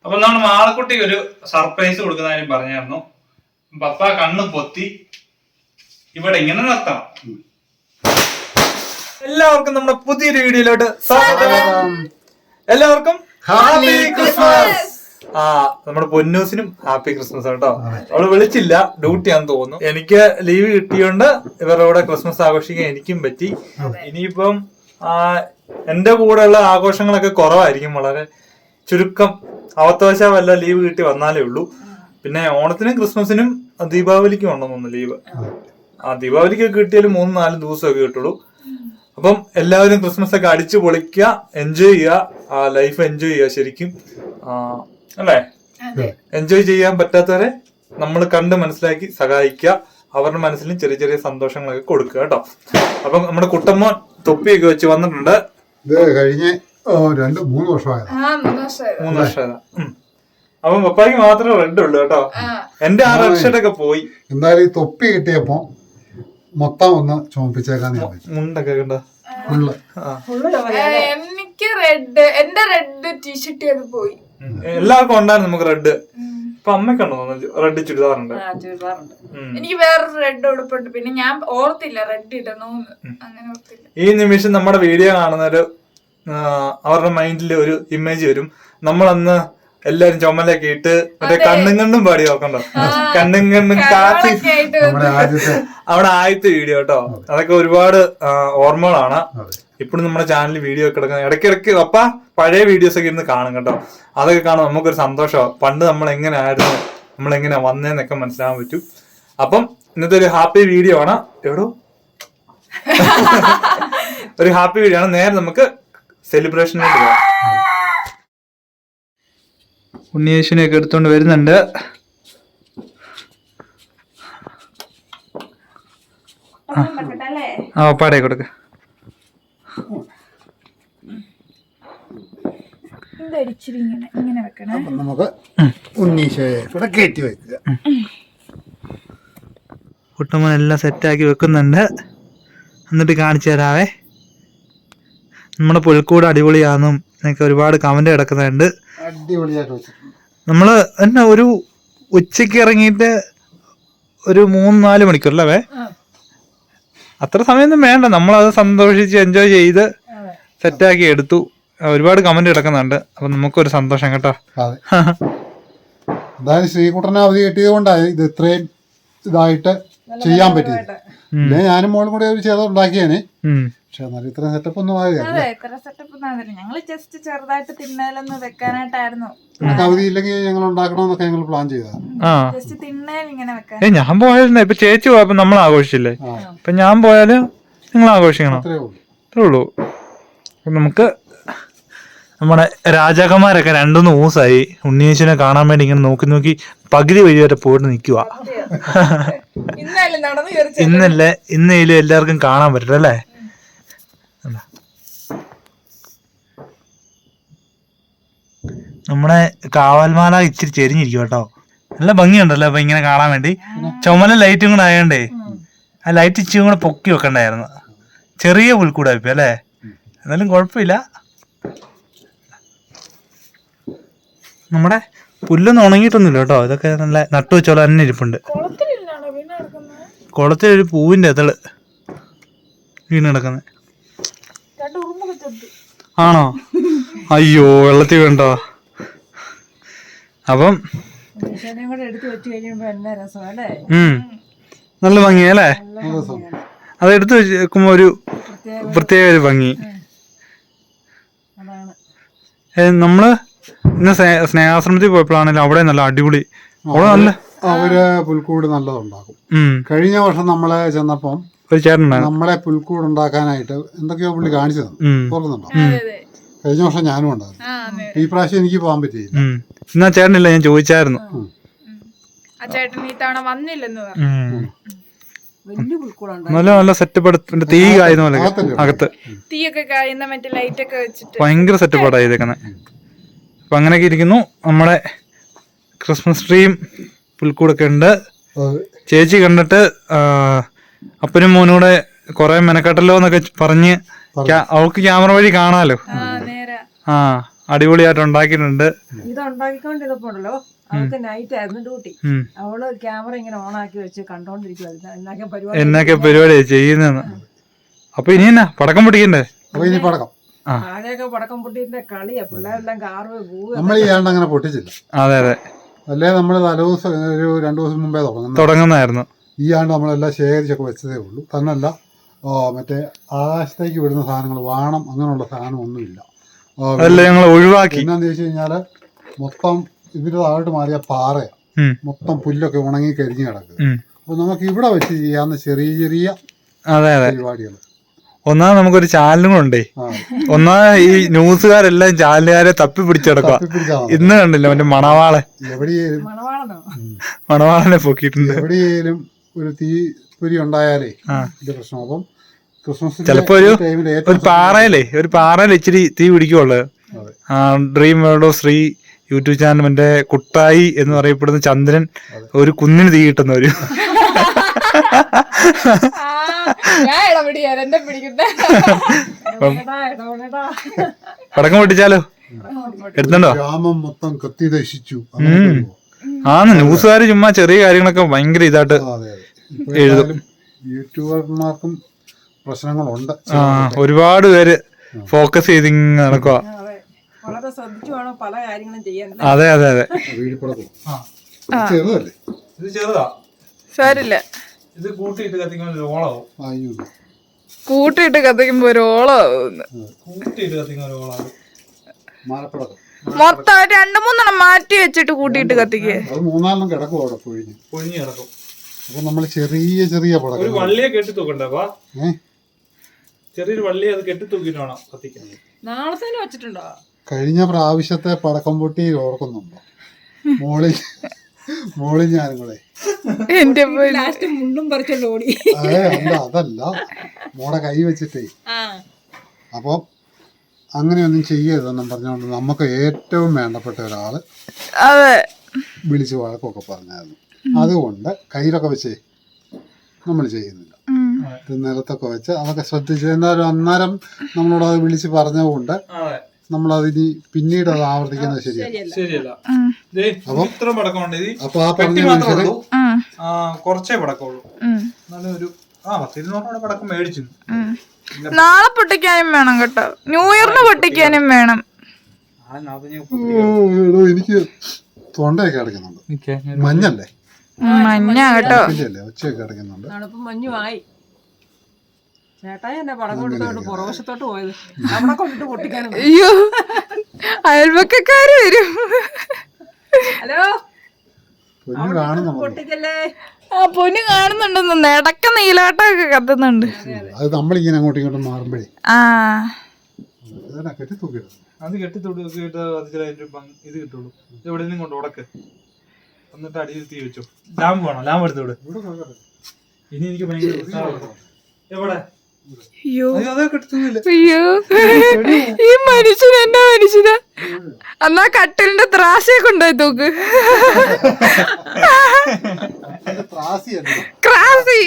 അപ്പൊ നമ്മൾ മാളക്കുട്ടിക്ക് ഒരു സർപ്രൈസ് കൊടുക്കുന്ന കാര്യം പറഞ്ഞായിരുന്നു. പപ്പ കണ്ണ് പൊത്തി ഇവിടെ ഇങ്ങനെ നിർത്തണം. എല്ലാവർക്കും നമ്മുടെ പുതിയൊരു വീഡിയോയിലോട്ട് സ്വാഗതം. എല്ലാവർക്കും ഹാപ്പി ക്രിസ്മസ്. നമ്മുടെ പൊന്നൂസിനും ഹാപ്പി ക്രിസ്മസ് കേട്ടോ. അവള് വിളിച്ചില്ല, ഡ്യൂട്ടിയാന്ന് തോന്നുന്നു. എനിക്ക് ലീവ് കിട്ടിയോണ്ട് ഇവരുടെ കൂടെ ക്രിസ്മസ് ആഘോഷിക്കാൻ എനിക്കും പറ്റി. ഇനിയിപ്പം എന്റെ കൂടെയുള്ള ആഘോഷങ്ങളൊക്കെ കുറവായിരിക്കും, വളരെ ചുരുക്കം. അവത്തവശ വല്ല ലീവ് കിട്ടി വന്നാലേ ഉള്ളൂ. പിന്നെ ഓണത്തിനും ക്രിസ്മസിനും ദീപാവലിക്കും ഉണ്ടെന്നൊന്ന് ലീവ്. ദീപാവലിക്കൊക്കെ കിട്ടിയാലും 3-4 ദിവസമൊക്കെ കിട്ടുള്ളൂ. അപ്പം എല്ലാവരും ക്രിസ്മസ് ഒക്കെ അടിച്ചു പൊളിക്കുക, എൻജോയ് ചെയ്യുക, ലൈഫ് എൻജോയ് ചെയ്യുക. ശരിക്കും അല്ലേ? എൻജോയ് ചെയ്യാൻ പറ്റാത്തവരെ നമ്മൾ കണ്ട് മനസ്സിലാക്കി സഹായിക്കുക. അവരുടെ മനസ്സിലും ചെറിയ ചെറിയ സന്തോഷങ്ങളൊക്കെ കൊടുക്കുക കേട്ടോ. അപ്പൊ നമ്മുടെ കുട്ടമ്മോൻ തൊപ്പിയൊക്കെ വെച്ച് വന്നിട്ടുണ്ട്. കഴിഞ്ഞ 3 വർഷമായതാ. 3 വർഷമായതാ. അപ്പം പപ്പായ്ക്ക് മാത്രമേ റെഡ് ഉള്ളു കേട്ടോ. എന്റെ ആ റെഡ് ഷർട്ടൊക്കെ പോയി. എന്തായാലും ഈ തൊപ്പി കിട്ടിയപ്പോ മൊത്തം ഒന്ന് ചോപ്പിച്ചേക്കാന്ന് മുണ്ടൊക്കെ കണ്ടോ? എനിക്ക് റെഡ്, എന്റെ റെഡ് ടീഷർട്ട് ചെയ്ത് പോയി. എല്ലാവർക്കും ഉണ്ടായിരുന്നു നമുക്ക് റെഡ്. ഇപ്പൊ അമ്മയ്ക്കുണ്ടോ റെഡ് ചുരിദാറുണ്ട്. എനിക്ക് വേറൊരു റെഡ് ഉടുപ്പുണ്ട്. പിന്നെ ഞാൻ ഓർത്തില്ല റെഡ് ഇടണോന്ന്, അങ്ങനെ ഓർത്തില്ല. ഈ നിമിഷം നമ്മുടെ വീഡിയോ കാണുന്നൊരു അവരുടെ മൈൻഡിൽ ഒരു ഇമേജ് വരും. നമ്മളന്ന് എല്ലാരും ചുമലൊക്കെ ഇട്ട് മറ്റേ കണ്ണും കണ്ണും പാടി നോക്കണ്ടോ? കണ്ണും കണ്ണും കാച്ചി. അവിടെ ആദ്യത്തെ വീഡിയോ കേട്ടോ. അതൊക്കെ ഒരുപാട് ഓർമ്മകളാണ്. ഇപ്പോഴും നമ്മുടെ ചാനലിൽ വീഡിയോ ഒക്കെ എടുക്കുന്നത്. ഇടയ്ക്കിടയ്ക്ക് അപ്പ പഴയ വീഡിയോസ് ഒക്കെ ഇരുന്ന് കാണും കേട്ടോ. അതൊക്കെ കാണും നമുക്കൊരു സന്തോഷമാണ്. പണ്ട് നമ്മൾ എങ്ങനെ ആയിരുന്നു, നമ്മൾ എങ്ങനെ വന്നേന്നൊക്കെ മനസ്സിലാക്കാൻ പറ്റും. അപ്പം ഇന്നത്തെ ഒരു ഹാപ്പി വീഡിയോ ആണ്. എവിടോ ഒരു ഹാപ്പി വീഡിയോ ആണ്. നേരെ നമുക്ക് സെലിബ്രേഷനിലേക്ക് പോകാം. ഉണ്ണിയേശുവിനെയൊക്കെ എടുത്തോണ്ട് വരുന്നുണ്ട്. പാടേ കൊടുക്ക. നമുക്ക് ഉണ്ണീശോയെ കയറ്റി വെക്കുക. കുട്ടമ്മൻ എല്ലാം സെറ്റാക്കി വെക്കുന്നുണ്ട്. എന്നിട്ട് കാണിച്ചു തരാവേ. നമ്മുടെ പുൽക്കൂട് അടിപൊളിയാണെന്നും എന്നൊക്കെ ഒരുപാട് കമന്റ് കിടക്കുന്നുണ്ട്. അടിപൊളിയായിട്ട് വെച്ചിട്ടുണ്ട്. നമ്മള് എന്നാ ഒരു ഉച്ചക്ക് ഇറങ്ങിയിട്ട് ഒരു 3-4 മണിക്കൂറല്ലേ? അത്ര സമയമൊന്നും വേണ്ട. നമ്മളത് സന്തോഷിച്ച് എൻജോയ് ചെയ്ത് സെറ്റാക്കി എടുത്തു. ഒരുപാട് കമന്റ് കിടക്കുന്നുണ്ട്. അപ്പൊ നമുക്കൊരു സന്തോഷം കേട്ടോ. എന്തായാലും ശ്രീകുട്ടനെ അവധി കിട്ടിയത് കൊണ്ടാണ് ഇത് ഇത്രയും ഇതായിട്ട് ചെയ്യാൻ പറ്റിയത്. പിന്നെ ഞാനും മോളും കൂടെ ഒരു ചെയ്ത് ഉണ്ടാക്കിയേനെ. പക്ഷെ എന്നാലും ഇത്ര സെറ്റപ്പ് ഒന്നും ആകില്ല. ഞങ്ങള് ജസ്റ്റ് ചെറുതായിട്ട് തിന്നലൊന്ന് വെക്കാനായിട്ടായിരുന്നു. അവധി ഇല്ലെങ്കിൽ ഞങ്ങൾ ഉണ്ടാക്കണമെന്നൊക്കെ ഞങ്ങൾ പ്ലാൻ ചെയ്തതാണ്. ജസ്റ്റ് തിന്നൽ ഇങ്ങനെ വെക്കാൻ. ഞാൻ പോയാലും ഇപ്പൊ ചേച്ചി പോയപ്പോ നമ്മൾ ആഘോഷിച്ചില്ലേ? ഇപ്പൊ ഞാൻ പോയാലും നിങ്ങൾ ആഘോഷിക്കണം. അത്രേ ഉള്ളൂ. നമുക്ക് നമ്മുടെ രാജാക്കന്മാരൊക്കെ 2-3 ദിവസമായി ഉണ്ണിയേശുവിനെ കാണാൻ വേണ്ടി ഇങ്ങനെ നോക്കി നോക്കി പകുതി വഴി വരെ പോയിട്ട് നിൽക്കുക. ഇന്നേലും എല്ലാവർക്കും കാണാൻ പറ്റല്ലേ? നമ്മുടെ കാവൽമാല ഇച്ചിരി ചെരിഞ്ഞിരിക്കും കേട്ടോ. നല്ല ഭംഗിയുണ്ടല്ലോ അപ്പൊ ഇങ്ങനെ കാണാൻ വേണ്ടി. ചുമല ലൈറ്റും കൂടെ ആയണ്ടേ ആ ലൈറ്റ് ഇച്ചിരി കൂടെ പൊക്കി വെക്കണ്ടായിരുന്നു. ചെറിയ പുൽക്കൂടായിപ്പോ അല്ലേ? എന്നാലും കുഴപ്പമില്ല. നമ്മുടെ പുല്ലൊന്നും ഉണങ്ങിയിട്ടൊന്നുമില്ല കേട്ടോ. ഇതൊക്കെ നല്ല നട്ടു വെച്ചോളം തന്നെ ഇരിപ്പുണ്ട്. കുളത്തിലൊരു പൂവിന്റെ ഇതള് വീണ് കിടക്കുന്നത്. ആണോ? അയ്യോ, വെള്ളത്തിൽ വേണ്ടോ? അപ്പം നല്ല ഭംഗിയല്ലേ? അത് എടുത്ത് വെക്കുമ്പോ ഒരു പ്രത്യേക ഒരു ഭംഗി. നമ്മള് ഇന്ന് സ്നേഹാശ്രമത്തിൽ പോയപ്പോഴാണെങ്കിലും അവിടെ നല്ല അടിപൊളി. അവിടെ നല്ല അവര് പുൽക്കൂട് നല്ലതുണ്ടാക്കും. കഴിഞ്ഞ വർഷം നമ്മളെ ചെന്നപ്പം ഒരു ചേട്ടൻ നമ്മളെ പുൽക്കൂട് ഉണ്ടാക്കാനായിട്ട് എന്തൊക്കെയോ പുള്ളി കാണിച്ചു തന്നു. ഓർക്കുന്നുണ്ടോ? കഴിഞ്ഞ വർഷം ഞാനും ഉണ്ടായിരുന്നു. ഈ പ്രാവശ്യം എനിക്ക് പോകാൻ പറ്റിയില്ല. എന്നാ ചേട്ടനില്ല, ഞാൻ ചോദിച്ചായിരുന്നു. നല്ല നല്ല സെറ്റപ്പ്. തീ കായുന്ന പോലെ അകത്ത് തീയൊക്കെ കായുന്ന മറ്റേ ലൈറ്റ് ഒക്കെ വെച്ചിട്ട് ഭയങ്കര സെറ്റപ്പാണ് ചെയ്തേക്കുന്നത്. അപ്പൊ അങ്ങനെയൊക്കെ ഇരിക്കുന്നു. നമ്മുടെ ക്രിസ്മസ് ട്രീയും പുൽക്കൂടൊക്കെ ഉണ്ട്. ചേച്ചി കണ്ടിട്ട് അപ്പനും മോനൂടെ കൊറേ മെനക്കെട്ടല്ലോ എന്നൊക്കെ പറഞ്ഞ് അവൾക്ക് ക്യാമറ വഴി കാണാലോ. അടിപൊളിയായിട്ട് ഉണ്ടാക്കിയിട്ടുണ്ട്. ഇത് ഉണ്ടാക്കിക്കൊണ്ടിരുന്നപ്പോണ്ടല്ലോ അവൾക്ക് നൈറ്റ് ആയിരുന്നു ഡ്യൂട്ടി. അവള് ക്യാമറ ഇങ്ങനെ ഓൺ ആക്കി വെച്ച് കണ്ടോണ്ടിരിക്കുവായിരുന്നു എന്നൊക്കെ പരിപാടിയാ ചെയ്യുന്നതെന്ന്. അപ്പൊ ഇനി എന്നാ പടക്കം പൊട്ടിക്കണ്ടേ? അപ്പൊ ഇനി പടക്കം ആരെയൊക്കെ പടക്കം പൊട്ടിന്റെ കളിയാ. പിള്ളേരെല്ലാം കാറ് പോവുക. നമ്മൾ ഈ ആണ്ട് അങ്ങനെ പൊട്ടിച്ചില്ല. അതെ അതെ, അല്ലേ നമ്മൾ തലേദിവസം ഒരു 2 ദിവസം മുമ്പേ തുടങ്ങുന്നതായിരുന്നു. ഈ ആണ്ട് നമ്മളെല്ലാം ശേഖരിച്ചൊക്കെ വെച്ചതേ ഉള്ളൂ. തന്നല്ല മറ്റേ ആകാശത്തേക്ക് വിടുന്ന സാധനങ്ങൾ വാണം അങ്ങനെയുള്ള സാധനം ഒന്നുമില്ല. അതെല്ലാം ഞങ്ങൾ ഒഴിവാക്കി. എന്നാന്ന് ചോദിച്ചു കഴിഞ്ഞാല് മൊത്തം ഇതിന്റെ താഴോട്ട് മാറിയ പാറയാ, മൊത്തം പുല്ലൊക്കെ ഉണങ്ങി കരിഞ്ഞു കിടക്കുക. അപ്പൊ നമുക്ക് ഇവിടെ വെച്ച് ചെയ്യാവുന്ന ചെറിയ ചെറിയ പരിപാടികൾ. ഒന്നാമത് നമുക്കൊരു ചാനലും കൊണ്ടേ, ഒന്നാമത് ഈ ന്യൂസുകാരെല്ലാം ചാനലുകാരെ തപ്പി പിടിച്ചെടുക്കുക. ഇന്ന് കണ്ടില്ല മറ്റേ മണവാളെ, മണവാളനെ പൊക്കിയിട്ടുണ്ട്. എവിടെയും ഒരു തീപ്പൊരി ഉണ്ടായാലേ ഇത് പ്രശ്നം. അപ്പം ക്രിസ്മസ് ചിലപ്പോ ഒരു പാറയില് ഇച്ചിരി തീ പിടിക്കുള്ളു. Dream world of Sree YouTube channel മറ്റേ കുട്ടായി എന്ന് പറയപ്പെടുന്ന ചന്ദ്രൻ ഒരു കുന്നിന് തീ കിട്ടുന്ന ഒരു പടക്കം പൊട്ടിച്ചാലോ? എടുത്തുണ്ടോ? ഗ്രാമം മൊത്തം കത്തി ദഹിച്ചു. ന്യൂസുകാര് ചുമ്മാ ചെറിയ കാര്യങ്ങളൊക്കെ ഭയങ്കര ഇതായിട്ട് എഴുതും. യൂട്യൂബർമാർക്കും പ്രശ്നങ്ങളുണ്ട്. ഒരുപാട് പേര് ഫോക്കസ് ചെയ്ത് നടക്കുക. വളരെ ശ്രദ്ധിച്ചു വേണം പല കാര്യങ്ങളും ചെയ്യാൻ. അതെ അതെ അതെ. ചെറുതല്ലേ? ഇത് ചെറുതാ, സാരില്ല. ഇത് കൂട്ടിയിട്ട് കത്തിക്കുമ്പോ ഒരു ഓളാവും. കൂട്ടിയിട്ട് കത്തിക്കുമ്പോ ഒരു ഓളാവും. കൂട്ടിയിട്ട് കത്തിക്കുമ്പോ ഒരു ഓളാവും. മൊത്തം 2-3 മാറ്റി വെച്ചിട്ട് കൂട്ടിയിട്ട് കത്തിക്കേ. 3-4 കിടക്കും അവിടെ പൊഴിഞ്ഞ് കിടക്കും. അപ്പൊ നമ്മള് ചെറിയ ചെറിയ പടക്കം ഒരു വള്ളിയെ കെട്ടി തൂക്കണ്ടേ? ചെറിയൊരു വള്ളി അത് കെട്ടി തൂക്കിട്ട് വേണം കത്തിക്കാൻ. നാളെ തന്നെ വെച്ചിട്ടുണ്ടോ? കഴിഞ്ഞ പ്രാവശ്യത്തെ പടക്കം പൊട്ടി ഓർക്കുന്നുണ്ടോ? മോളി ഞാനും കൂടെ എന്റെ ലാസ്റ്റ് മുണ്ടും പറിച്ചോണ്ട് ഓടി. അതല്ല, മോടെ കൈ വെച്ചിട്ടേ. അപ്പൊ അങ്ങനെയൊന്നും ചെയ്യരുതെന്നും പറഞ്ഞുകൊണ്ട് നമുക്ക് ഏറ്റവും വേണ്ടപ്പെട്ട ഒരാള് വിളിച്ച് വഴക്കൊക്കെ പറഞ്ഞായിരുന്നു. അതുകൊണ്ട് കയ്യിലൊക്കെ വെച്ചേ നമ്മൾ ചെയ്യുന്നില്ല. നിലത്തൊക്കെ വെച്ച് അതൊക്കെ ശ്രദ്ധിച്ച് എന്നാലും അന്നേരം നമ്മളോട് അത് വിളിച്ച് പറഞ്ഞതുകൊണ്ട് നമ്മളതിനി പിന്നീട് അത് ആവർത്തിക്കുന്നത് ശരിയല്ല. അപ്പൊ ആ പറഞ്ഞ കുറച്ചേ പടക്കമുള്ളൂ. പടക്കം മേടിച്ചു. നാളെ പൊട്ടിക്കാനും വേണം കേട്ടോ, ന്യൂ ഇയറിന് പൊട്ടിക്കാനും വേണം. എനിക്ക് തൊണ്ടയൊക്കെ അടയ്ക്കുന്നുണ്ട്. മഞ്ഞല്ലേ? മഞ്ഞ കേട്ടോ, ഒച്ചയൊക്കെ അടയ്ക്കുന്നുണ്ട്. മഞ്ഞുമായി ചേട്ടായി എന്നെ പടക്കം കൊടുത്തോണ്ട് പുറവശത്തോട്ട് പോയത്. അവിടെ കൊണ്ടിട്ട് പൊട്ടിക്കാനും. അയ്യോ, അയൽവക്കക്കാര് വരും. ഹലോ, പൊട്ടിക്കല്ലേ? പൊന്നു കാണുന്നുണ്ടെന്ന് നടക്ക നീലാട്ടൊക്കെ കത്തുന്നുണ്ട്. അത് നമ്മളിങ്ങനെ അങ്ങോട്ടും ഇങ്ങോട്ടും മാറുമ്പോഴേ കെട്ടി തൂക്കിയിടും. അത് കെട്ടി തൂക്കിയിട്ട് ഇത് കിട്ടുള്ളൂ. എവിടെ നിന്നും കൊണ്ട് ഉടക്ക് എന്നിട്ട് അടിയിൽ തീ വെച്ചു. ലാമ്പ് വേണോ? ലാമ്പ് എടുത്തോട്. ഇനി എനിക്ക് ഭയങ്കര എവിടെ? അയ്യോ, ഈ മനുഷ്യൻ എന്നാ മനുഷ്യനാ? എന്നാ കട്ടിലിന്റെ ത്രാസിയെ കൊണ്ടുപോയി തൂക്ക്. ക്രാസി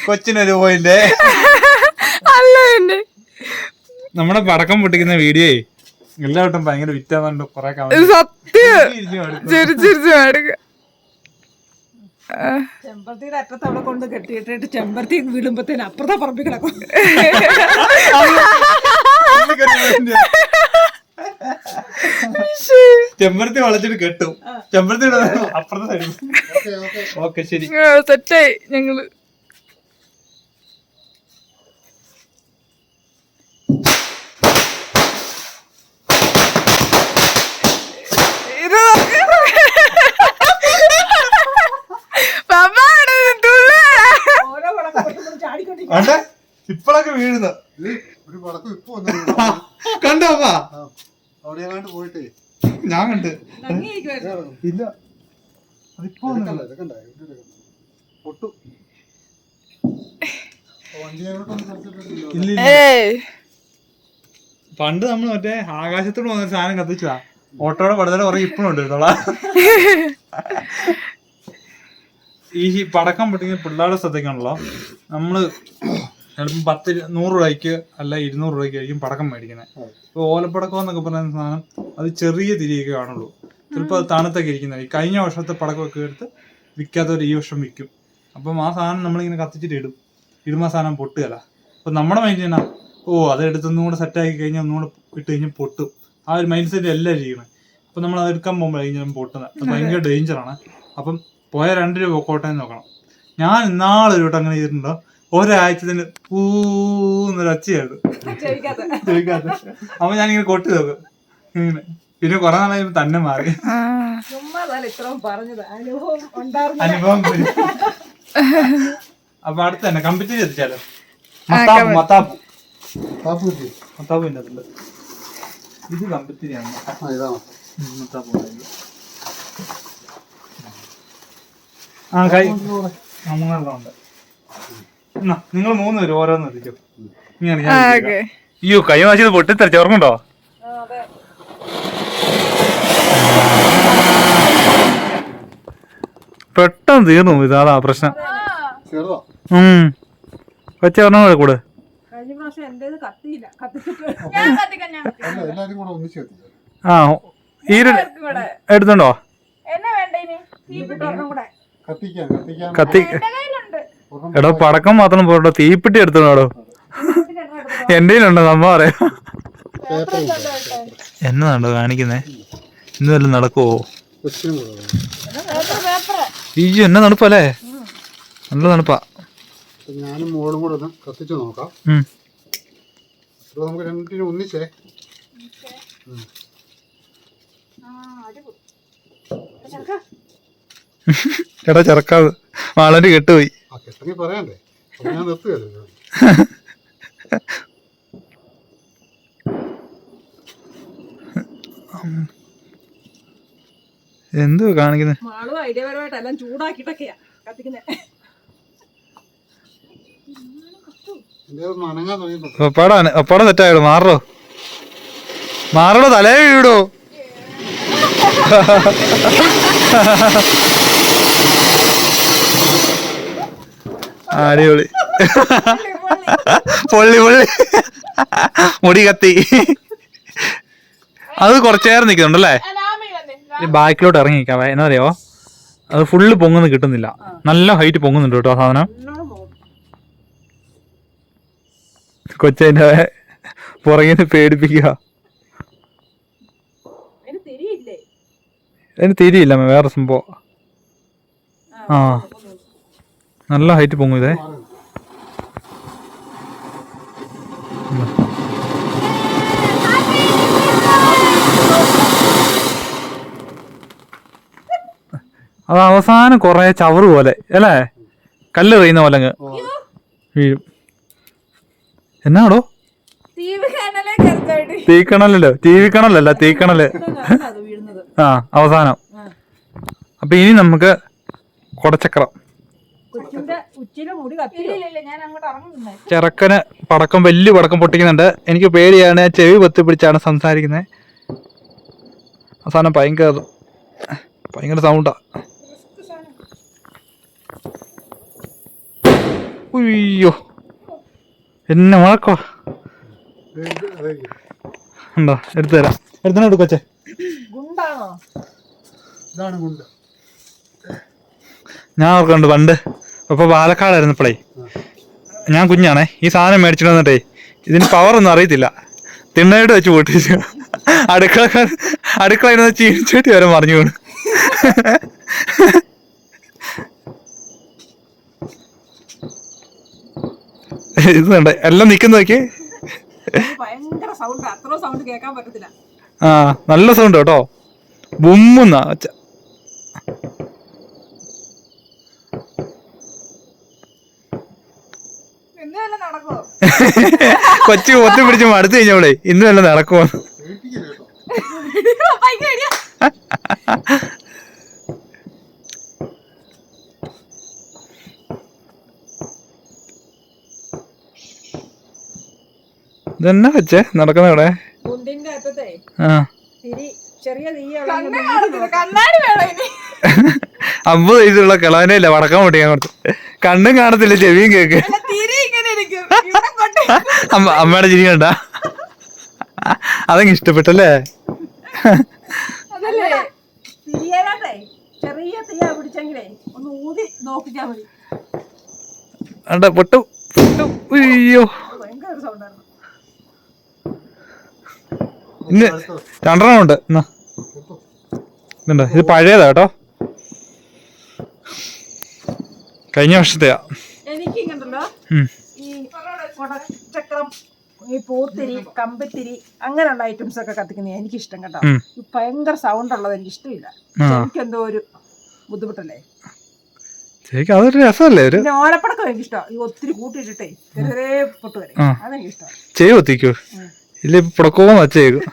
കൊച്ചിനൊരു പോയില്ലേ? അല്ല, പിന്നെ നമ്മുടെ പടക്കം പൊട്ടിക്കുന്ന വീഡിയോ എല്ലാവട്ടും ഭയങ്കര വിറ്റാന്നുണ്ട്. കൊറേ സത്യം ചിരിച്ചിരിച്ച് എടുക്ക. ചെമ്പരത്തിയുടെ അറ്റത്ത് അവിടെ കൊണ്ട് കെട്ടിയിട്ടിട്ട് ചെമ്പരത്തി വീടുമ്പത്തേന് അപ്പുറത്തെ പറമ്പിൽ കിടക്കും. ചെമ്പരത്തി വളച്ചിട്ട് കെട്ടും. ചെമ്പരത്തി അപ്പുറത്തെ സൈഡ്. ഓക്കെ, ശരി, സെറ്റായി ഞങ്ങള്. ഇപ്പഴൊക്കെ വീഴുന്ന കണ്ടോ? പോയിട്ടേ ഞാൻ കണ്ട്. ഇല്ല, പണ്ട് നമ്മള് മറ്റേ ആകാശത്തോട് വന്ന സാധനം കത്തിച്ചതാ. ഓട്ടോടെ പടുതല കുറെ ഇപ്പഴും ഉണ്ട് കേട്ടോളാ. ഈ പടക്കം പൊട്ടിക്കുന്ന പിള്ളേരുടെ ശ്രദ്ധിക്കണല്ലോ. നമ്മള് ചിലപ്പോൾ 100 രൂപയ്ക്ക് അല്ല 200 രൂപയ്ക്കായിരിക്കും പടക്കം മേടിക്കുന്നത്. ഇപ്പോൾ ഓലപ്പടക്കം എന്നൊക്കെ പറയുന്ന സാധനം അത് ചെറിയ തിരിയൊക്കെ കാണുള്ളൂ. ചിലപ്പോൾ അത് തണുത്തൊക്കെ ഇരിക്കുന്നത്. ഈ കഴിഞ്ഞ വർഷത്തെ പടക്കമൊക്കെ എടുത്ത് വിൽക്കാത്തവർ ഈ വർഷം വിൽക്കും. അപ്പം ആ സാധനം നമ്മളിങ്ങനെ കത്തിച്ചിട്ട് ഇടുമ്പോൾ ആ സാധനം പൊട്ടുകയല്ല. അപ്പം നമ്മുടെ മൈൻഡ് തന്നെ അതെടുത്ത് ഒന്നും കൂടെ സെറ്റാക്കി കഴിഞ്ഞാൽ ഒന്നുകൂടെ ഇട്ട് കഴിഞ്ഞാൽ പൊട്ടും. ആ ഒരു മൈൻഡ് സെറ്റ് എല്ലാം ചെയ്യണം. അപ്പം നമ്മൾ അത് എടുക്കാൻ പോകുമ്പോഴായിരിക്കും പൊട്ടുന്നത്. അത് ഭയങ്കര ഡേഞ്ചറാണ്. അപ്പം പോയ 2 രൂപ കോട്ടയം നോക്കണം. ഞാൻ ഇന്നാളൊരു വട്ടം അങ്ങനെ ചെയ്തിട്ടുണ്ടോ, ഒരാഴ്ചത്തിന് പൂന്നൊരു ഒച്ചയായിട്ട് ചോദിക്കാത്ത. അപ്പൊ ഞാനിങ്ങനെ കൊട്ടി നോക്കും ഇങ്ങനെ. പിന്നെ കുറെ നാളെ തന്നെ മാറി അനുഭവം. അപ്പൊ അടുത്ത് തന്നെ കമ്പിച്ചേരി എത്തിച്ചാലോ. മത്താപ്പു ഇന്നത്തുണ്ട്. ഇത് കമ്പിച്ചേരിയാണ്. മത്താപ്പു മൂന്നെണ്ണം ഉണ്ട്. നിങ്ങൾ 3 പേര് ഓരോന്ന് എത്തിച്ചോ. അയ്യോ കഴിഞ്ഞ പ്രാവശ്യം പൊട്ടിത്തെറിച്ച് ഓർമ്മണ്ടോ? പെട്ടെന്ന് തീർന്നു. ഇതാ പ്രശ്നം. കൊച്ചെ ഒരെണ്ണം കൂടെ കൂടെ. ആ ഈ എടുത്തുണ്ടോ? എടോ പടക്കം മാത്രം പോരട്ടോ, തീപ്പെട്ടി എടുത്തോടോ. എന്റെ ഉണ്ടോ നമ്മ പറയാ. എന്നതാണ്ടോ കാണിക്കുന്നേ? ഇന്ന് വല്ലതും നടക്കുവോ? ഈജു എന്നെ തണുപ്പല്ലേ? നല്ല തണുപ്പാ. ഞാനും മോളും കൂടെ ഒന്ന് കത്തിച്ചു നോക്കാം. നമുക്ക് 2 ഒന്നിച്ചേ. എടാ ചെറുക്കാവ് മാളന്റെ കെട്ടുപോയി. കെട്ടണി പറയണ്ടേ? ഞാൻ നിർത്തുകയല്ലോ. എന്തോ കാണിക്കുന്നത്? ഒപ്പാട സെറ്റായോ? മാറോ തലേ വീടോ. അടിപൊളി. പൊള്ളി മുടി കത്തി. അത് കുറച്ചേരം നിൽക്കുന്നുണ്ടല്ലേ? ബാക്കിലോട്ട് ഇറങ്ങി നിൽക്കാം. എന്നാ അറിയോ, അത് ഫുള്ള് പൊങ്ങുന്ന കിട്ടുന്നില്ല. നല്ല ഹൈറ്റ് പൊങ്ങുന്നുണ്ട് കേട്ടോ ആ സാധനം. കൊച്ചതിന്റെ പുറകിന്ന് പേടിപ്പിക്കുക. അതിന് തിരിയില്ല, വേറെ സംഭവം. ആ നല്ല ഹൈറ്റ് പൊങ്ങും ഇതേ. അത് അവസാനം കൊറേ ചവറ് പോലെ അല്ലേ, കല്ല് എറിയുന്ന പോലെ അങ്ങ് വീഴും. എന്നാടോ തീക്കണല്ലോ? തീവിക്കണല്ല, തീക്കണല്. ആ അവസാനം. അപ്പൊ ഇനി നമുക്ക് കൊടച്ചക്രം. ചെറുക്കന് പടക്കം, വലിയ പടക്കം പൊട്ടിക്കുന്നുണ്ട്. എനിക്ക് പേടിയാണ്, ചെവി പൊത്തി പിടിച്ചാണ് സംസാരിക്കുന്നത്. അവസാനം ഭയങ്കര സൗണ്ടാ. ഉയ്യോ എന്നെ മുഴക്കോ. ഉണ്ടോ? എടുത്തുതരാം. എടുത്തന്നെ എടുക്കൊച്ചേ. ഞാൻ ഓർക്കുന്നുണ്ട് പണ്ട് അപ്പൊ പാലക്കാടായിരുന്നപ്പോഴേ, ഞാൻ കുഞ്ഞാണേ, ഈ സാധനം മേടിച്ചിട്ട് വന്നിട്ടേ ഇതിന് പവറൊന്നും അറിയത്തില്ല. തിണ്ണയിട്ട് വെച്ച് പൊട്ടിച്ചു. അടുക്കളയിൽ നിന്ന് ചീനിച്ചേട്ടി വരെ മറിഞ്ഞു വീണു. ഇത് വേണ്ട എല്ലാം നിക്കുന്ന നോക്കി. ആ നല്ല സൗണ്ട് കേട്ടോ, ബുമ്മുന്ന. കൊച്ചു ഒത്തി പിടിച്ച് മടുത്തു കഴിഞ്ഞോളെ ഇന്ന് വല്ല നടക്കുമോ? ഇതെന്നാ വെച്ചേ നടക്കുന്ന ഇവിടെ? ആ 50 വയസ്സുള്ള കിളവനെ ഇല്ല വടക്കം പൊട്ടിക്കാൻ കൊടുത്തു. കണ്ണും കാണത്തില്ല, ചെവിയും കേക്ക്. അമ്മയുടെ ചിരി കണ്ട അതങ്ങ് ഇഷ്ടപ്പെട്ടല്ലേ? അതല്ലേ തിരിയാനാട്ടെ ചെറിയ തീയ പിടിച്ചെങ്കിലേ ഒന്ന് ഊതി നോക്കിച്ചാ മതി. അണ്ട പൊട്ടു പൊട്ടു. അയ്യോ ഭയങ്കര സൗണ്ടായിരുന്നു. ഇന്ന് 2 ഉണ്ട്. ഇതുണ്ടോ, ഇത് പഴയതാ കേട്ടോ, കഴിഞ്ഞ വർഷത്തെയാ. എനിക്കിങ്ങണ്ടല്ലോ ഈ ചക്രം, ഈ പൂത്തിരി, കമ്പിത്തിരി അങ്ങനെയുള്ള ഐറ്റംസ് ഒക്കെ കത്തിക്കുന്ന എനിക്കിഷ്ടം കേട്ടോ. ഈ ഭയങ്കര സൗണ്ട് ഉള്ളത് എനിക്ക് ഇഷ്ടമില്ല. എനിക്കെന്തോ ഒരു ബുദ്ധിമുട്ടല്ലേ. ശരിക്കും അതൊരു രസമല്ലേ? ഒരു പിന്നെ ഓലപ്പടക്കം എനിക്കിഷ്ടം. ഈ ഒത്തിരി കൂട്ടിയിട്ടേ ചെറിയ പൊട്ട് വരെ അതെനിക്കിഷ്ടം. ചെയ്യോ ഒത്തിക്കോ ഇല്ല പുടക്കോന്ന് വച്ചേക്കും.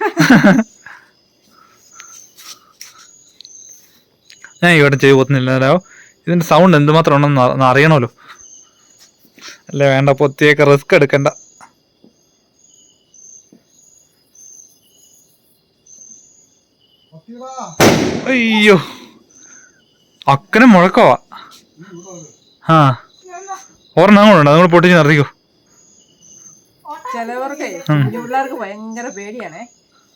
ഞാൻ ഇവിടെ ചെയ്ത് പോത്തുന്നില്ലല്ലോ. ഇതിന്റെ സൗണ്ട് എന്തുമാത്രം ഉണ്ടെന്ന് അറിയണമല്ലോ. അല്ലേ വേണ്ട, പൊത്തിയൊക്കെ റിസ്ക് എടുക്കണ്ട. അയ്യോ അക്കനെ മുഴക്കവാ. ആ ഒരെണ്ണം കൂടെ ഉണ്ട്, നമ്മൾ പൊട്ടിച്ച് നിർത്തിക്കോ. ചിലവർക്ക് പിള്ളേർക്ക് ഭയങ്കര പേടിയാണേ.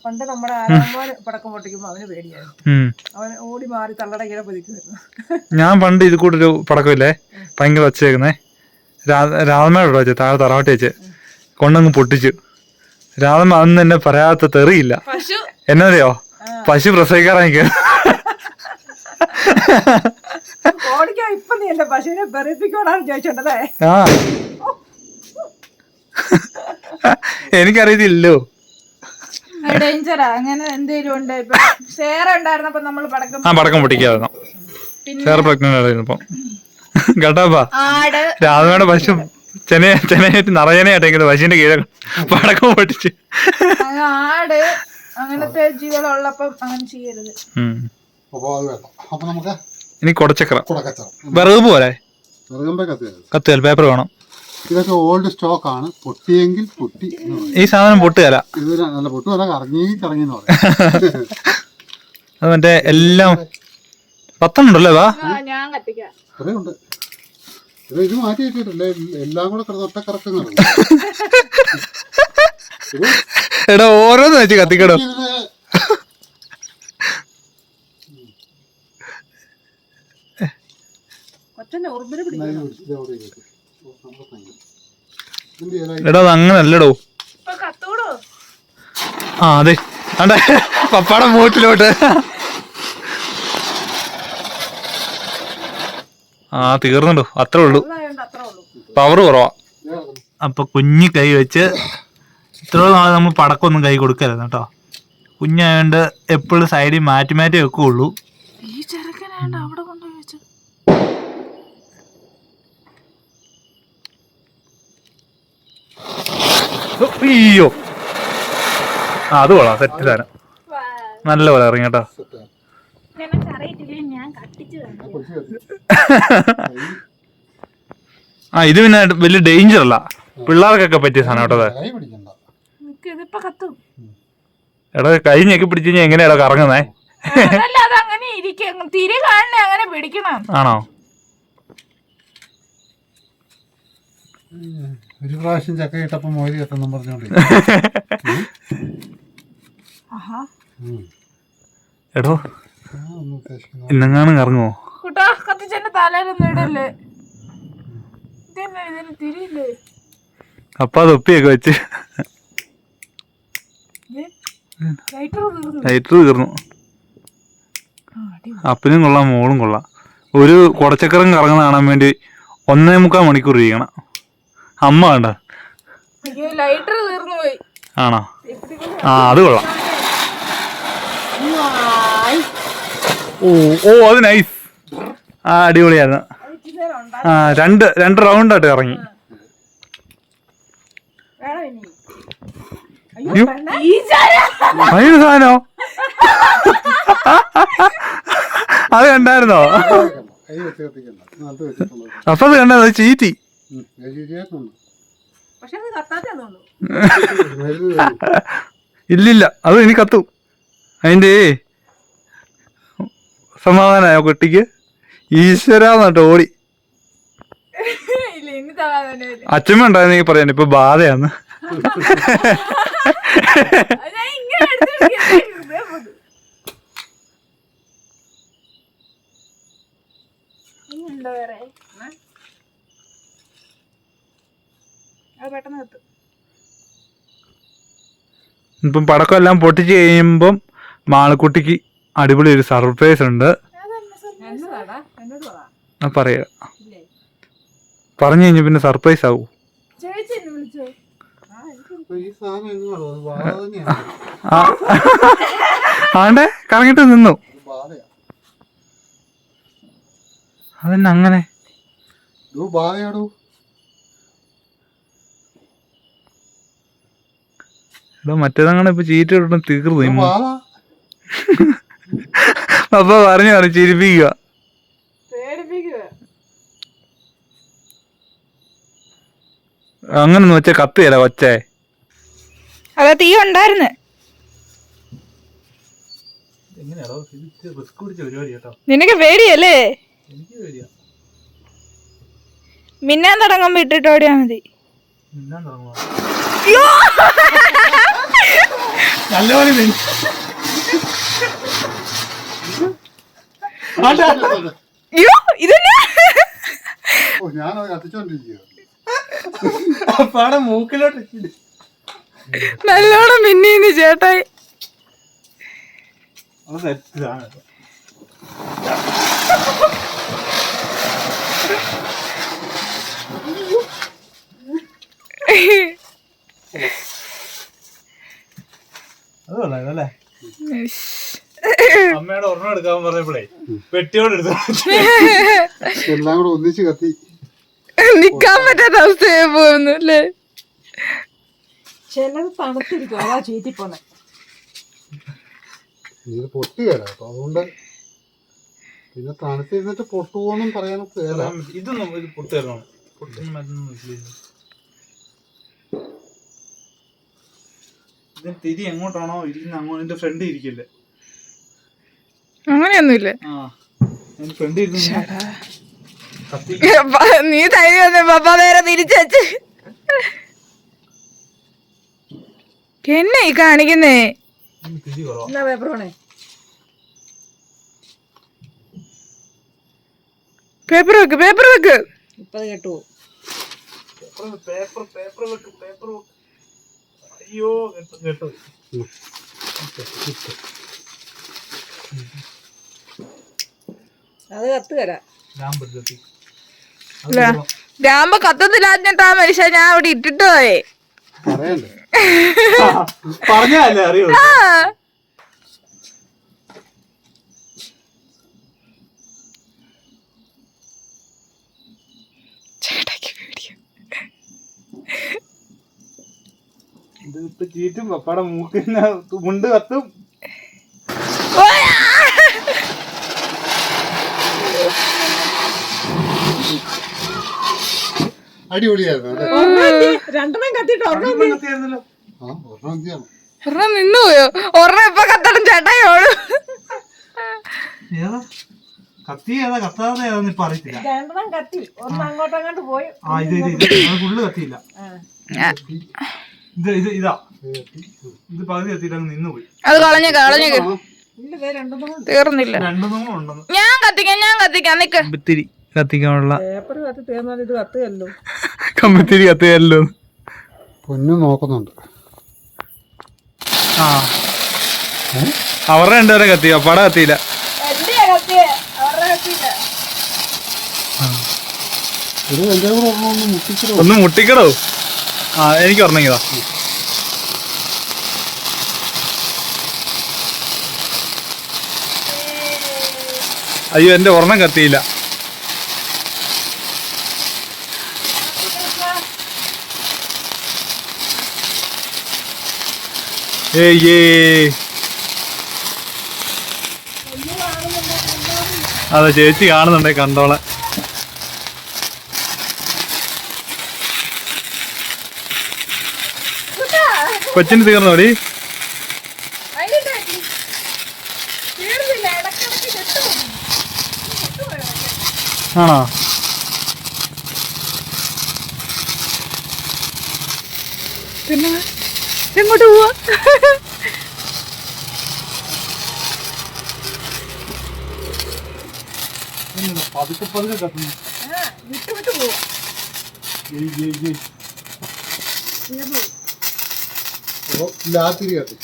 പണ്ട് നമ്മുടെ ആരാമോന് പടക്കം പൊട്ടിക്കുമ്പോ അവന് പേടിയായിരുന്നു. അവൻ ഓടി മാറി തള്ളടെ കീഴെ പതിക്കുമായിരുന്നു. ഞാൻ പണ്ട് ഇത് കൂട്ടൊരു പടക്കമില്ലേ ഭയങ്കര വച്ചേക്കുന്നേ, രാധമ്മയോട് വെച്ച് താഴെ തറവാട്ടി വെച്ച് കൊണ്ടങ്ങ് പൊട്ടിച്ചു. രാധമ്മ അന്ന് എന്നെ പറയാത്ത തെറിയില്ല. എന്നറിയോ, പശു പ്രസവിക്കാറായി. ഓടിക്കാ ഇപ്പൊ നീ എന്റെ പശുവിനെ പെറിപ്പിക്കോടാന്ന് ചോദിച്ചോണ്ടല്ലേ? ആ എനിക്കറിയത്തില്ലോ. ഡേഞ്ചറാ അങ്ങനെ എന്തേലും ഉണ്ട്. ഇപ്പൊ ഷെയർ ഉണ്ടായിരുന്നപ്പോ നമ്മള് പടക്കം പൊട്ടിക്കായിരുന്നു. ഷെയർ പ്രഗ്നന്റ് ആയിരുന്നപ്പം കേട്ടാപ്പാ രാധമ്മയുടെ പശു ചെനയായിട്ട് നിറയനായിട്ടെങ്കിലും പശുവിന്റെ കീഴ പടക്കം പൊട്ടിച്ച്. ആട് അങ്ങനത്തെ ജീവികളുള്ളപ്പം അങ്ങനെ ചെയ്യരുത്. ഇനി കുടച്ചക്രം വിറക് പോലെ കത്തുകൽ പേപ്പർ വേണം. ഇതൊക്കെ ഓൾഡ് സ്റ്റോക്ക് ആണ്. പൊട്ടിയെങ്കിൽ പൊട്ടി. ഈ സാധനം പൊട്ടുകയല്ല, ഇത് നല്ല പൊട്ടുകയല്ല, കറങ്ങി അത് മറ്റേ എല്ലാം 10 ഉണ്ടല്ലേ? വാ ഞാൻ കത്തിക്കാം. ഉണ്ട്. ഇത് മാറ്റി വെച്ചിട്ടില്ല, എല്ലാം കൂടെ ഒറ്റ കറക്കം. എടാ ഓരോന്ന് വെച്ച് കത്തിക്കടോ. എടാ അത് അങ്ങനല്ലടോ. ആ അതെ അണ്ടേ പപ്പാടെ മൂട്ടിലോട്ട്. ആ തീർന്നുണ്ടോ, അത്രേ ഉള്ളൂ. പവർ കുറവാ. അപ്പൊ കുഞ്ഞി കൈ വെച്ച് ഇത്ര നാളെ നമ്മൾ പടക്കമൊന്നും കൈ കൊടുക്കരുത് കേട്ടോ. കുഞ്ഞായോണ്ട് എപ്പോഴും സൈഡിൽ മാറ്റി മാറ്റി വെക്കുള്ളൂ. ഈ ചെറുക്കനാണ്ട് അവിടെ കൊണ്ടുപോയി വെച്ചു. അയ്യോ അത് കൊള്ളാം, സെറ്റ് സാധനം നല്ല പോലെ ഇറങ്ങി കേട്ടോ. ആ ഇത് പിന്നെ വലിയ ഡേഞ്ചർ അല്ല, പിള്ളേർക്കൊക്കെ പറ്റിയ സാധനം കേട്ടോ. എടാ കൈ ഞെക്കി പിടിച്ചു കഴിഞ്ഞാൽ എങ്ങനെയാടാ കറങ്ങുന്നേ? ആണോ? ഒരു പ്രാവശ്യം ചക്ക ഇട്ടപ്പം മോരി കെട്ടെന്നും പറഞ്ഞോണ്ട് എടോ ഇന്നെങ്ങാനും കറങ്ങുമോ? അപ്പൊ അത് ഒപ്പിയൊക്കെ വെച്ച് ലൈറ്റർ തീർന്നു. അപ്പനും കൊള്ളാം മോളും കൊള്ളാം. ഒരു കുടച്ചക്കരം കറങ്ങുന്ന കാണാൻ വേണ്ടി 1.25 മണിക്കൂർ ഇരിക്കണം. അമ്മ വേണ്ട ആണോ? ആ അത് കൊള്ളാം. ഓ ഓ അത് നൈസ്. ആ അടിപൊളിയായിരുന്നു. ആ രണ്ട് റൗണ്ടായിട്ട് ഇറങ്ങി. അതിന് സാധനോ അത് കണ്ടായിരുന്നോ? അപ്പൊ അത് കണ്ടത് ചീറ്റി. ഇല്ലില്ല അത് ഇനി കത്തും. അതിന്റെ സമാധാനായോ കുട്ടിക്ക്? ഈശ്വരാന്നിട്ട് ഓടി. അച്ഛമ്മ ഉണ്ടായിരുന്നെങ്കിൽ പറയാൻ ഇപ്പൊ ബാധയാന്ന്. ഞാൻ ഇങ്ങനെ എടുത്തിട്ട് ഉണ്ടോ വേറെ? അത് പെട്ടെന്ന് കത്തും. ഇപ്പം പടക്കം എല്ലാം പൊട്ടിച്ച് കഴിയുമ്പം മാളക്കുട്ടിക്ക് അടിപൊളി ഒരു സർപ്രൈസ് ഉണ്ട്. എന്നതാടാ? എന്നോട് പറ. ആ പറയാ, ഇല്ലേ? പറഞ്ഞു കഴിഞ്ഞ പിന്നെ സർപ്രൈസ് ആവൂ. ചേച്ചി എന്നെ വിളിച്ചോ? ഈ സാധനം എങ്ങനെയാണോ? അത് ബാധ തന്നെയാണ്. ആണ്ടെ കറങ്ങിട്ട് നിന്നു. അത് ബാധയാ. അതന്നെ അങ്ങനെ ഇത് ബാധയാടോ. എടോ മറ്റേതങ്ങനെ ഇപ്പൊ ചീറ്റിട്ട് തീർന്നു. ഇത് ബാധ. അപ്പൊ പറഞ്ഞു ചിരിപ്പിക്കുക. പേടിപ്പിക്കുക. അങ്ങനൊന്നും വെച്ച കത്തിയല്ല കൊച്ചേ. അതാ തീ ഉണ്ടായിരുന്നു. നിനക്ക് പേടിയല്ലേ? മിന്നാൻ തുടങ്ങുമ്പോ ഇട്ടിട്ട് ഓടിയാ മതി. അയ്യോ ഇതന്നെ. ഓ, ഞാനത് കത്തിച്ചോണ്ടിരിക്കുക. മൂക്കിലോട്ട് നല്ലോണം മിന്നീന്ന് ചേട്ടായി. അതല്ലേ അമ്മയുടെ ഒരെണ്ണം എടുക്കാൻ പറഞ്ഞപ്പോഴേ പെട്ടിയോട് എടുത്തു. എല്ലാം കൂടെ ഒന്നിച്ച് കത്തി. നിക്കാൻ പറ്റാത്ത അവസ്ഥയായി പോകുന്നു അല്ലേ? ചിലത് തണുത്തിരിക്കും, അതാ ചീറ്റിപ്പോന്നെ. ഇത് പൊട്ടുകയല്ല കേട്ടോ, അതുകൊണ്ട് പിന്നെ തണുത്തിരുന്നിട്ട് പൊട്ടുപോന്നും പറയാനൊക്കെ കേല. ഇതൊന്നും ഇത് പൊട്ടുകയല്ലോ. പൊട്ടുന്ന മരുന്നൊന്നും ഇതിന് തിരി എങ്ങോട്ടാണോ ഇരിക്കുന്ന അങ്ങോട്ട് എന്റെ ഫ്രണ്ട് ഇരിക്കില്ലേ? അങ്ങനെയൊന്നുമില്ല. ഫ്രണ്ട് നീ തൈര് വന്ന് പപ്പ നേരെ തിരിച്ചു വെച്ച് എന്നെ ഈ കാണിക്കുന്നേ. എന്നാ പേപ്പർ വേണേ? പേപ്പർ വെക്ക്, പേപ്പർ വെക്ക്. ഇപ്പൊ അത് കേട്ടു. പേപ്പർ വെക്ക്. അയ്യോ കേട്ടോ. അത് കത്തുകര. ഗ്രാമ്പ് കത്തത്തില്ലാഞ്ഞിട്ടാ മനുഷ്യ ഞാൻ അവിടെ ഇട്ടിട്ട് പോയേ. പറയണ്ടേ? പറഞ്ഞല്ലേ അറിയോ? ചേട്ടാക്ക് പേടിയോ? ഇതിപ്പോ ചീറ്റും പപ്പാടെ മൂക്കിന് മുണ്ട് കത്തും. അടിപൊളിയായിരുന്നു അല്ലേ? രണ്ടെണ്ണം കത്തിട്ട് ഒരെണ്ണം ആ, ഒരെണ്ണം എന്തിയാണ്? ഒരെണ്ണം നിന്നു പോയോ? ഒരെണ്ണം ഇപ്പൊ കത്തണം ചേട്ടായി ഓടും. ഏതാ കത്തി ഏതാ കത്താതെ ഏതാന്ന് ഇപ്പൊ അറിയത്തില്ല. രണ്ടെണ്ണം കത്തി, ഒന്ന് അങ്ങോട്ടും അങ്ങോട്ട് പോയി. ഫുള്ള് കത്തിയില്ല. ഇതാ ഇത് പകുതി കത്തിയിട്ട് അങ്ങ് നിന്ന് പോയി. അത് കളഞ്ഞ ഇല്ല, രണ്ടെണ്ണം തീർന്നില്ല. രണ്ടെണ്ണം ഉണ്ടെന്ന്. ഞാൻ കത്തിക്കാം നിക്ക്. കമ്പിത്തിരി കത്തിക്കാനുള്ള പേപ്പർ കത്തി തീർന്നാൽ ഇത് കത്തുകയല്ലോ. കമ്പിത്തിരി കത്തിയല്ലോ. പൊന്നു നോക്കുന്നുണ്ട്. ആ അവരുടെ രണ്ടുപേരെ കത്തി പട കത്തിയില്ല. ഇത് എന്റെ കൂടെ ഒരെണ്ണം ഒന്ന് മുട്ടിച്ചിട്ട് ഒന്ന് മുട്ടിക്കടോ. ആ എനിക്ക് ഓർമ്മ. അയ്യോ എന്റെ ഒരെണ്ണം കത്തിയില്ല. അതെ ചേച്ചി കാണുന്നുണ്ടേ കണ്ടോളെ. കൊച്ചിന് തീർന്നോടി. ആണോ? പിന്നെ എങ്ങോട്ട് പോവാ? പതുക്കെ പതുക്കെ കത്തുന്നു. വിട്ട് വിട്ട് പോവാ. ലാത്തിരി കത്തി.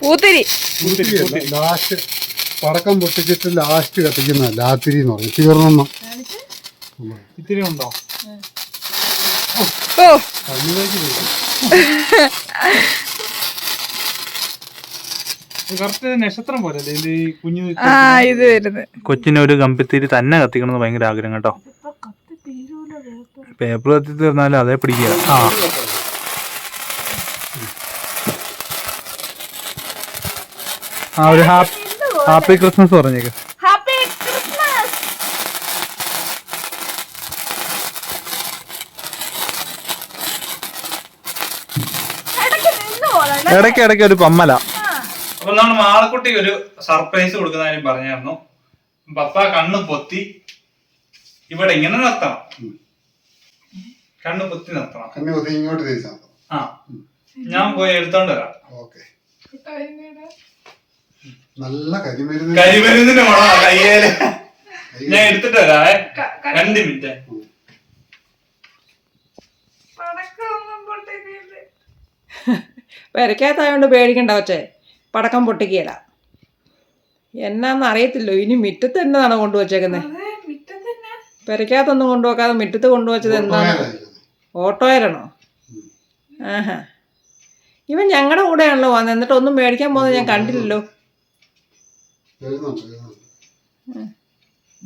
പൂത്തിരി. ലാസ്റ്റ് പടക്കം പൊട്ടിച്ചിട്ട് ലാസ്റ്റ് കത്തിക്കുന്ന ലാത്തിരി എന്ന് പറയും. തീർന്നെന്ന് ഇത്തിരി ഉണ്ടോ? ഓ കണ്ണിലേക്ക് പോയി. കറക്റ്റ് നക്ഷത്രം പോലെ അല്ലേ ഈ കുഞ്ഞു ആ ഇത് വരുന്നത്. കൊച്ചിന് ഒരു കമ്പിത്തിരി തന്നെ കത്തിക്കണമെന്ന് ഭയങ്കര ആഗ്രഹം കേട്ടോ. പേപ്പർ കത്തി തീർന്നാലും അതേ പിടിക്കുക. ആ ഒരു ഹാപ്പി ക്രിസ്മസ് പറഞ്ഞേക്ക്. Happy Christmas. ഇടയ്ക്ക് ഇടയ്ക്ക് ഒരു പമ്മല. അപ്പൊ നമ്മൾ മാളക്കുട്ടിക്ക് ഒരു സർപ്രൈസ് കൊടുക്കുന്ന കാര്യം പറഞ്ഞായിരുന്നു. പപ്പ കണ്ണ് പൊത്തി ഇവിടെ ഇങ്ങനെ നിർത്തണം. കണ്ണ് പൊത്തി നിർത്തണം. കണ്ണി പൊത്തി ഇങ്ങോട്ട് തിരിച്ചാൽ ആ ഞാൻ പോയി എടുത്തോണ്ട് വരാം. ഓക്കെ. നല്ല കരിമരുന്ന്. കരിമരുന്നിന് വേണോ കയ്യേല്? ഞാൻ എടുത്തിട്ട് വരാവേ. 2 മിനിറ്റ്. പെരക്കകത്തായോണ്ട് പേടിക്കണ്ട കൊച്ചേ, പടക്കം പൊട്ടിക്കുകയില്ല. എന്നാന്ന് അറിയത്തില്ലോ. ഇനി മുറ്റത്ത് എന്നതാണ് കൊണ്ടുവച്ചേക്കുന്നത്? പെരക്കകത്തൊന്നും കൊണ്ടുവെക്കാതെ മുറ്റത്ത് കൊണ്ടുവച്ചത് എന്താണ്? ഓട്ടോയിലാണോ? ആഹാ, ഇവൻ ഞങ്ങളുടെ കൂടെയാണല്ലോ വന്നത്. എന്നിട്ട് ഒന്നും മേടിക്കാൻ പോകുന്നത് ഞാൻ കണ്ടില്ലല്ലോ.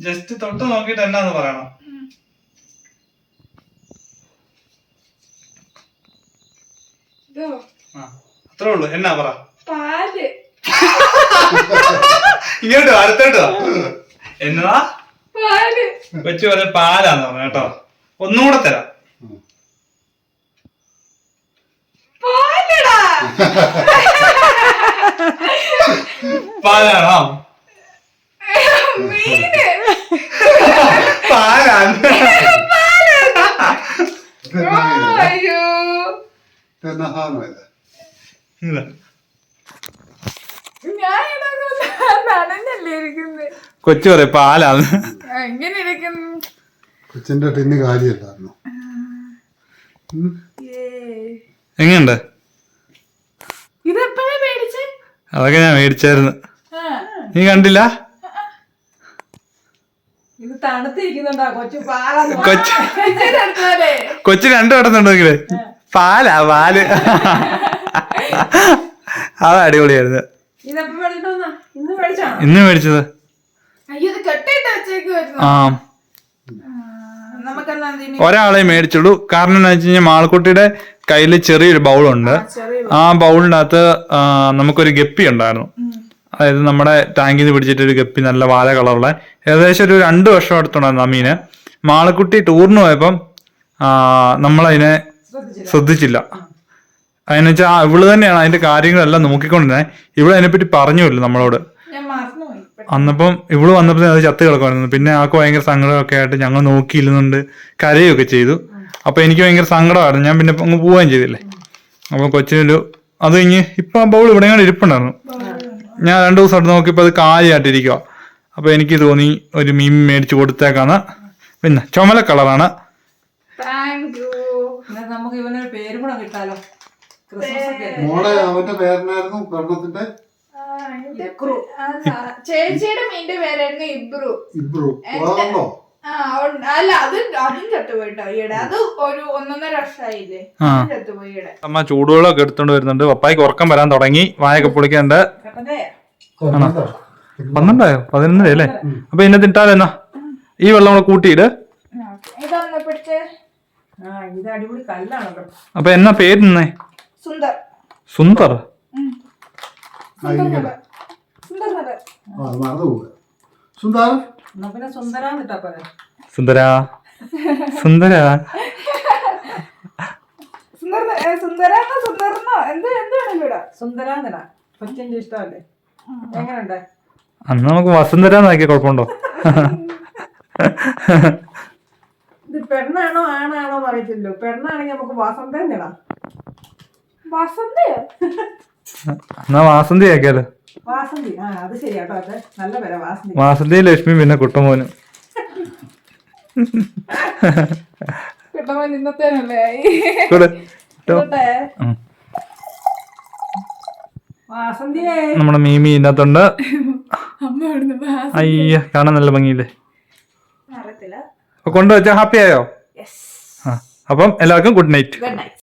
ജസ്റ്റ് തൊട്ട് നോക്കിട്ട് എന്നാന്ന് പറയണം. അത്രേ ഉള്ളു. എന്നാ പറ. പാല്. ഇങ്ങോട്ടോ അടുത്തോട്ടോ. എന്നതാ? പാല്. വെച്ച് പോലെ പാലാന്ന് പറഞ്ഞു കേട്ടോ. ഒന്നുകൂടെ തരാം. പാലടാ. പാലാണോ? മീന്. പാലാണ്. അയ്യോ നനഞ്ഞല്ലേ ഇരിക്കുന്നത്. കൊച്ചു പറയും പാലാന്ന്. എങ്ങനെ ഇരിക്കുന്നു? കൊച്ചിന്റെ ടിന്ന് കാര്യമല്ലായിരുന്നു. എങ്ങനുണ്ട്? ഇതെപ്പോഴാ മേടിച്ചേ? അതൊക്കെ ഞാൻ മേടിച്ചായിരുന്നു. നീ കണ്ടില്ല? ഇത് തണുത്തിരിക്കുന്നുണ്ടാ കൊച്ചു പാലാന്ന്. കൊച്ചു കണ്ടു കിടന്നുണ്ടെങ്കില് പാലാ പാല്. അത് അടിപൊളിയായിരുന്നു. ഇതെപ്പോ മേടിച്ചോന്നാ? ഇന്ന് മേടിച്ചാണോ? ഇന്ന് മേടിച്ചത്. അയ്യോ ഇത് കെട്ടിട്ട് വെച്ചേക്കുവായിരുന്നു. ആ നമുക്കെന്നാ ഒരാളെ മേടിച്ചുള്ളൂ. കാരണം എന്താ വെച്ച് കഴിഞ്ഞാൽ മാളക്കുട്ടിയുടെ കയ്യിൽ ചെറിയൊരു ബൗളുണ്ട്. ആ ബൗളിനകത്ത് നമുക്കൊരു ഗപ്പി ഉണ്ടായിരുന്നു. അതായത് നമ്മുടെ ടാങ്കിൽ നിന്ന് പിടിച്ചിട്ടൊരു ഗപ്പി, നല്ല വാല കളറുള്ള. ഏകദേശം ഒരു 2 വർഷം അടുത്തുണ്ടായിരുന്നു ആ മീന്. മാളക്കുട്ടി ടൂറിന് പോയപ്പം നമ്മളതിനെ ശ്രദ്ധിച്ചില്ല. അതിന് വെച്ചാൽ ഇവള് തന്നെയാണ് അതിന്റെ കാര്യങ്ങളെല്ലാം നോക്കിക്കൊണ്ടിരുന്നത്. ഇവള് അതിനെപ്പറ്റി പറഞ്ഞില്ല നമ്മളോട്. ഞാൻ മറന്നുപോയി. അന്നപ്പം ഇവള് വന്നപ്പോ അത് ചത്ത് കിടക്കുമായിരുന്നു. പിന്നെ ആൾക്ക് ഭയങ്കര സങ്കടമൊക്കെ ആയിട്ട് ഞങ്ങൾ നോക്കിയിരുന്നുണ്ട് കരയൊക്കെ ചെയ്തു. അപ്പൊ എനിക്ക് ഭയങ്കര സങ്കടമായിരുന്നു. ഞാൻ പിന്നെ അങ്ങ് പോവുകയും ചെയ്തില്ലേ. അപ്പൊ കൊച്ചിനൊരു അത് കഴിഞ്ഞ് ഇപ്പൊ ആ ബൗൾ ഇവിടെ കൂടെ ഇരിപ്പുണ്ടായിരുന്നു. ഞാൻ 2 ദിവസം എടുത്ത് നോക്കിയപ്പോ അത് കാലിയായിട്ടിരിക്കുക. അപ്പൊ എനിക്ക് തോന്നി ഒരു മീൻ മേടിച്ചു കൊടുത്തേക്കാന്ന്. പിന്നെ ചുമല കളറാണ്. Thank you. നമുക്ക് ഇവനൊരു പേര് കൂടെ കിട്ടാലോ. മോളെ അവന്റെ പേരനായിരുന്നു പെണ്ണത്തിന്റെ ചേച്ചിയുടെ മീന്റെ പേരായിരുന്നു ഇബ്രു. ഇബ്രു. ആണോ? അല്ല അതും ചത്തുപോയിട്ടോ ഈയിടെ. അത് ഒരു 1.5 വർഷമായില്ലേ ചത്തുപോയി ഈയിടെ. അമ്മ ചൂടുവെള്ളമൊക്കെ എടുത്തോണ്ട് വരുന്നുണ്ട്. പപ്പായ്ക്ക് ഉറക്കം വരാൻ തുടങ്ങി. വായൊക്കെ പൊളിക്കണ്ട്. 12 11 അല്ലേ? അപ്പൊ ഇന്നത്തെ ഇട്ടാലോ എന്നാ ഈ വെള്ളം കൂടെ കൂട്ടിയിട്. ഇതൊന്ന് പിടിച്ച്. ഇത് അടിപൊളി കല്ലാണല്ലോ. അപ്പൊ എന്നാ പേര് നിന്നേ? സുന്ദർ. സുന്ദർ. മറന്നുപോവുക. സുന്ദർ എന്നാ പിന്നെ സുന്ദരാന്നിട്ടാ പോലെ. സുന്ദരാ സുന്ദരാ സുന്ദരനോ സുന്ദരനോ എന്താണ് ഇവിടെ? സുന്ദരാന്നിടാ. കൊച്ചിന്റെ ഇഷ്ടമല്ലേ? എങ്ങനെയുണ്ട്? അന്ന് നമുക്ക് വസുന്ധരാന്നാക്കിയ കുഴപ്പമുണ്ടോ? ഇത് പെണ്ണാണോ ആണാണോ അറിയത്തില്ലോ. പെണ്ണാണെങ്കിൽ നമുക്ക് വസന്തം ഇടാം. വസന്തയോ? എന്നാ വാസന്തി ആക്കിയാലോ? വാസന്തി അത് ശരിയാട്ടോ, അത് നല്ല പേരാ വാസന്തി. വാസന്തി, ലക്ഷ്മി, പിന്നെ കുട്ടമോനും. കുട്ടമ്മ ഇന്നത്തേനല്ലേ വാസന്തിയേ. നമ്മുടെ മീമി ഇതിനകത്തുണ്ട്. അമ്മ ഇവിടുന്ന് അയ്യ, കാണാൻ നല്ല ഭംഗിയില്ലേ? അറിയത്തില്ല. അപ്പൊ കൊണ്ടുവച്ചാ ഹാപ്പി ആയോ? അപ്പം എല്ലാവർക്കും ഗുഡ് നൈറ്റ്. Good night.